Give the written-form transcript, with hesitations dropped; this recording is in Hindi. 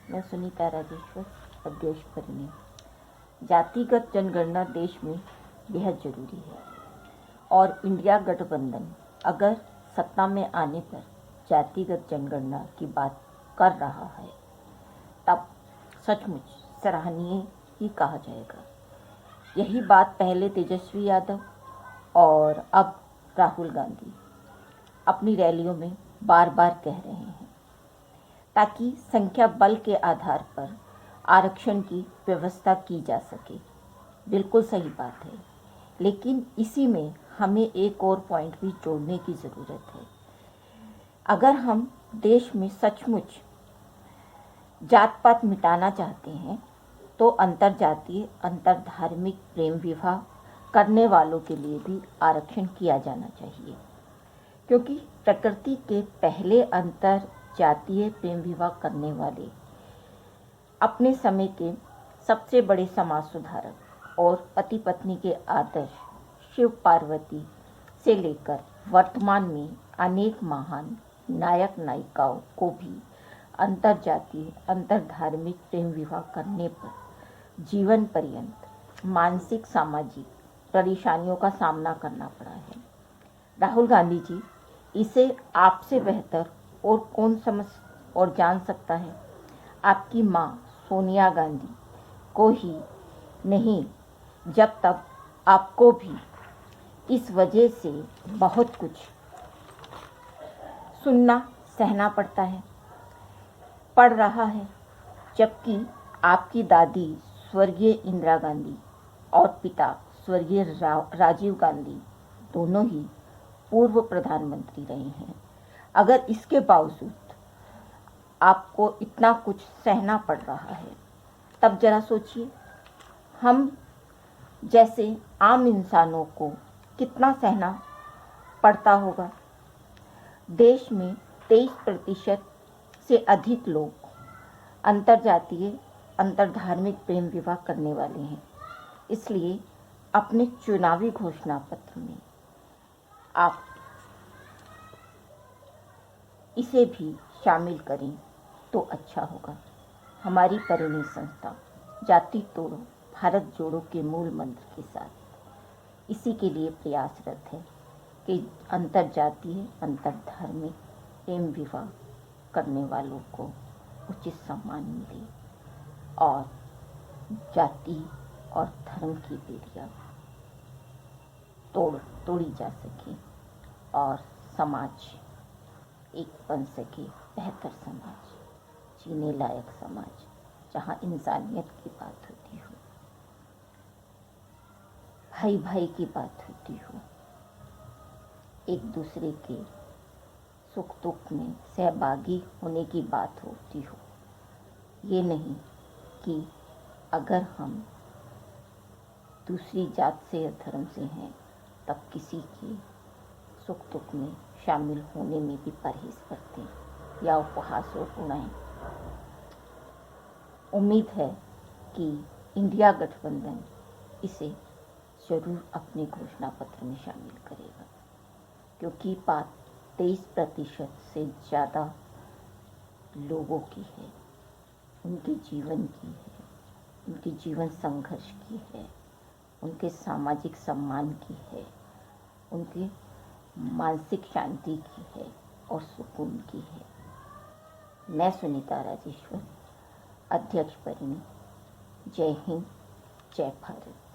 मैं सुनीता राजेश्वर, अध्यक्ष परिणी। जातिगत जनगणना देश में बेहद जरूरी है और इंडिया गठबंधन अगर सत्ता में आने पर जातिगत जनगणना की बात कर रहा है तब सचमुच सराहनीय ही कहा जाएगा। यही बात पहले तेजस्वी यादव और अब राहुल गांधी अपनी रैलियों में बार बार कह रहे हैं ताकि संख्या बल के आधार पर आरक्षण की व्यवस्था की जा सके। बिल्कुल सही बात है, लेकिन इसी में हमें एक और पॉइंट भी जोड़ने की ज़रूरत है। अगर हम देश में सचमुच जात पात मिटाना चाहते हैं तो अंतर जातीय अंतर धार्मिक प्रेम विवाह करने वालों के लिए भी आरक्षण किया जाना चाहिए, क्योंकि प्रकृति के पहले अंतर जातीय प्रेम विवाह करने वाले अपने समय के सबसे बड़े समाज सुधारक और पति पत्नी के आदर्श शिव पार्वती से लेकर वर्तमान में अनेक महान नायक नायिकाओं को भी अंतर जातीय अंतर धार्मिक प्रेम विवाह करने पर जीवन पर्यंत मानसिक सामाजिक परेशानियों का सामना करना पड़ा है। राहुल गांधी जी, इसे आपसे बेहतर और कौन समझ और जान सकता है। आपकी माँ सोनिया गांधी को ही नहीं, जब तक आपको भी इस वजह से बहुत कुछ सुनना सहना पड़ रहा है, जबकि आपकी दादी स्वर्गीय इंदिरा गांधी और पिता स्वर्गीय राजीव गांधी दोनों ही पूर्व प्रधानमंत्री रहे हैं। अगर इसके बावजूद आपको इतना कुछ सहना पड़ रहा है, तब जरा सोचिए हम जैसे आम इंसानों को कितना सहना पड़ता होगा। देश में 23% से अधिक लोग अंतरजातीय अंतरधार्मिक प्रेम विवाह करने वाले हैं। इसलिए अपने चुनावी घोषणा पत्र में आप इसे भी शामिल करें तो अच्छा होगा। हमारी परिणी संस्था जाति तोड़ो भारत जोड़ो के मूल मंत्र के साथ इसी के लिए प्रयासरत है कि अंतरजातीय अंतरधार्मिक प्रेम विवाह करने वालों को उचित सम्मान मिले और जाति और धर्म की बेड़ियाँ तोड़ी जा सके और समाज एक बन सके, बेहतर समाज, जीने लायक समाज, जहाँ इंसानियत की बात होती हो, भाई भाई की बात होती हो, एक दूसरे के सुख दुख में सहभागी होने की बात होती हो। ये नहीं कि अगर हम दूसरी जात से या धर्म से हैं तब किसी के सुख दुख में शामिल होने में भी परहेज करते या उपहास और उड़ाएं। उम्मीद है कि इंडिया गठबंधन इसे जरूर अपने घोषणा पत्र में शामिल करेगा, क्योंकि बात 23% से ज़्यादा लोगों की है, उनके जीवन की है, उनके जीवन संघर्ष की है, उनके सामाजिक सम्मान की है, उनके मानसिक शांति की है और सुकून की है। मैं सुनीता राजेश्वर, अध्यक्ष परिणी। जय हिंद, जय भारत।